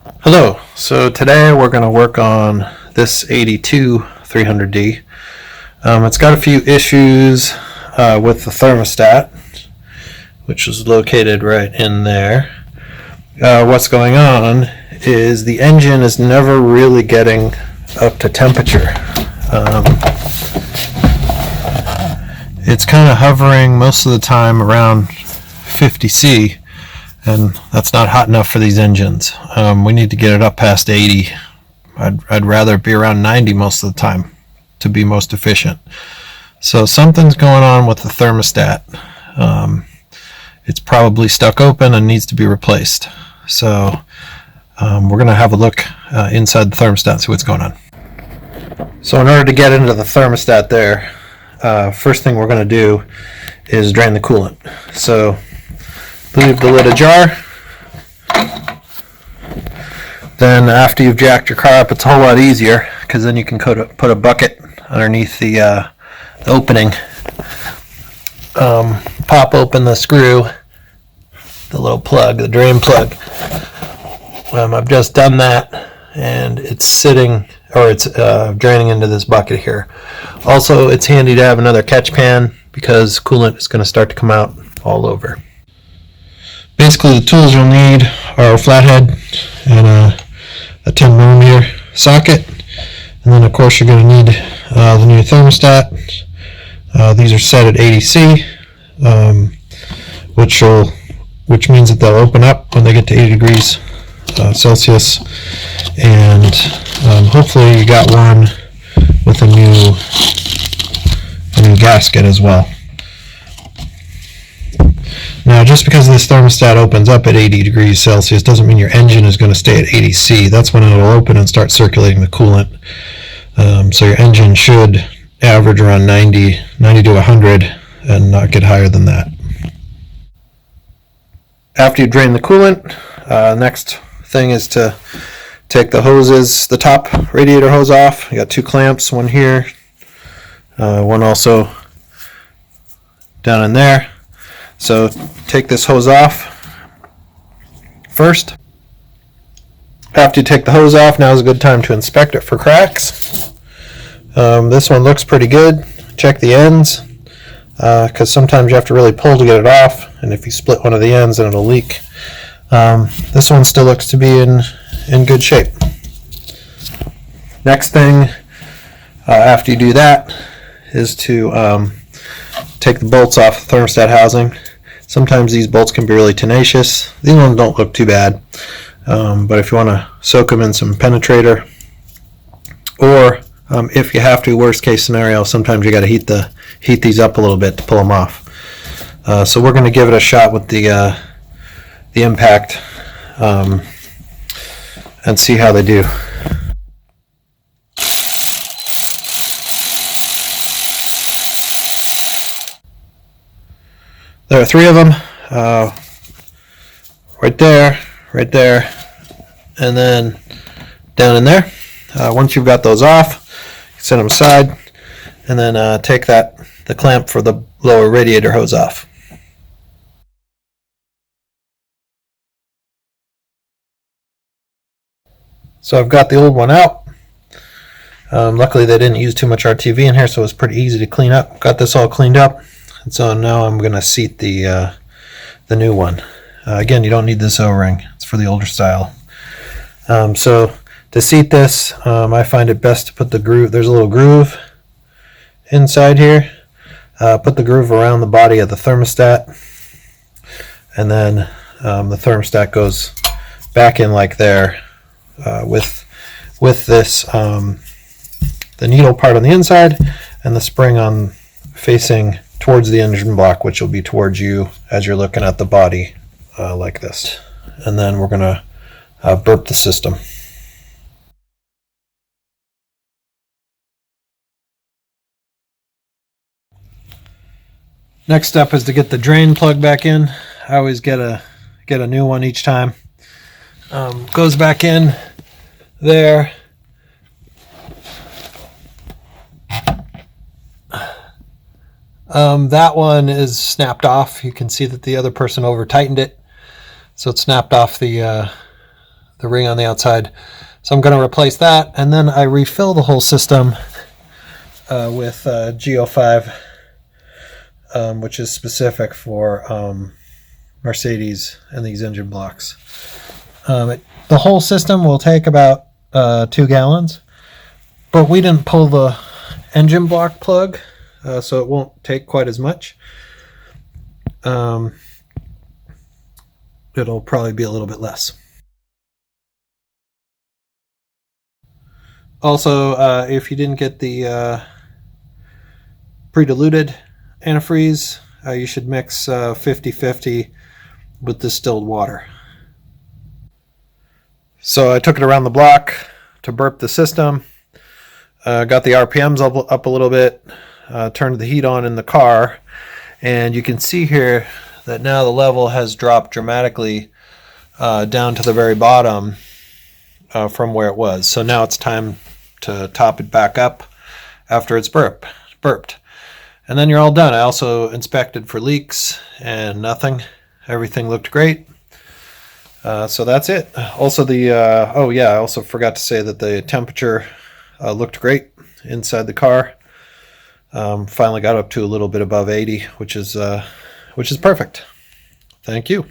Hello, so today we're going to work on this 82 300D. It's got a few issues with the thermostat, which is located right in there. What's going on is the engine is never really getting up to temperature. It's kind of hovering most of the time around 50°C. And that's not hot enough for these engines. We need to get it up past 80. I'd rather be around 90 most of the time to be most efficient. So something's going on with the thermostat. It's probably stuck open and needs to be replaced. So we're going to have a look inside the thermostat and see what's going on. So in order to get into the thermostat there, first thing we're going to do is drain the coolant. So leave the lid ajar. Then after you've jacked your car up, it's a whole lot easier because then you can put a bucket underneath the opening. Pop open the screw, the little plug, the drain plug. I've just done that, and it's sitting, or it's draining into this bucket here. Also, it's handy to have another catch pan because coolant is going to start to come out all over. Basically, the tools you'll need are a flathead and a 10mm socket. And then, of course, you're going to need the new thermostat. These are set at 80°C, which means that they'll open up when they get to 80°C. And hopefully you got one with a new gasket as well. Now, just because this thermostat opens up at 80°C doesn't mean your engine is going to stay at 80°C. That's when it'll open and start circulating the coolant. So your engine should average around 90 to 100 and not get higher than that. After you drain the coolant, next thing is to take the hoses, the top radiator hose off. You got two clamps, one here, one also down in there. So take this hose off first. After you take the hose off, now is a good time to inspect it for cracks. This one looks pretty good. Check the ends, because sometimes you have to really pull to get it off, and if you split one of the ends, then it'll leak. This one still looks to be in good shape. Next thing, after you do that, is to take the bolts off the thermostat housing. Sometimes these bolts can be really tenacious. These ones don't look too bad, but if you want to soak them in some penetrator, or if you have to, worst case scenario, sometimes you got to heat these up a little bit to pull them off. So we're going to give it a shot with the impact and see how they do. There are three of them, right there, and then down in there. Once you've got those off, set them aside, and then take the clamp for the lower radiator hose off. So I've got the old one out. Luckily they didn't use too much RTV in here, so it was pretty easy to clean up. Got this all cleaned up. And so now I'm going to seat the new one. Again, you don't need this O-ring. It's for the older style. So to seat this, I find it best to put the groove. There's a little groove inside here. Put the groove around the body of the thermostat. And then the thermostat goes back in like there with this, the needle part on the inside and the spring on facing towards the engine block, which will be towards you as you're looking at the body like this. And then we're going to burp the system. Next step is to get the drain plug back in. I always get a new one each time. Goes back in there. That one is snapped off. You can see that the other person over tightened it, so it snapped off the ring on the outside. So I'm going to replace that, and then I refill the whole system with Go5, which is specific for Mercedes and these engine blocks. The whole system will take about 2 gallons, but we didn't pull the engine block plug, so it won't take quite as much. It'll probably be a little bit less. Also, if you didn't get the pre-diluted antifreeze, you should mix 50-50 with distilled water. So I took it around the block to burp the system, got the RPMs up a little bit, turned the heat on in the car, and you can see here that now the level has dropped dramatically down to the very bottom from where it was. So now it's time to top it back up after it's burped. And then you're all done. I also inspected for leaks and nothing. Everything looked great. So that's it. Also I also forgot to say that the temperature looked great inside the car. Finally got up to a little bit above 80, which is perfect. Thank you.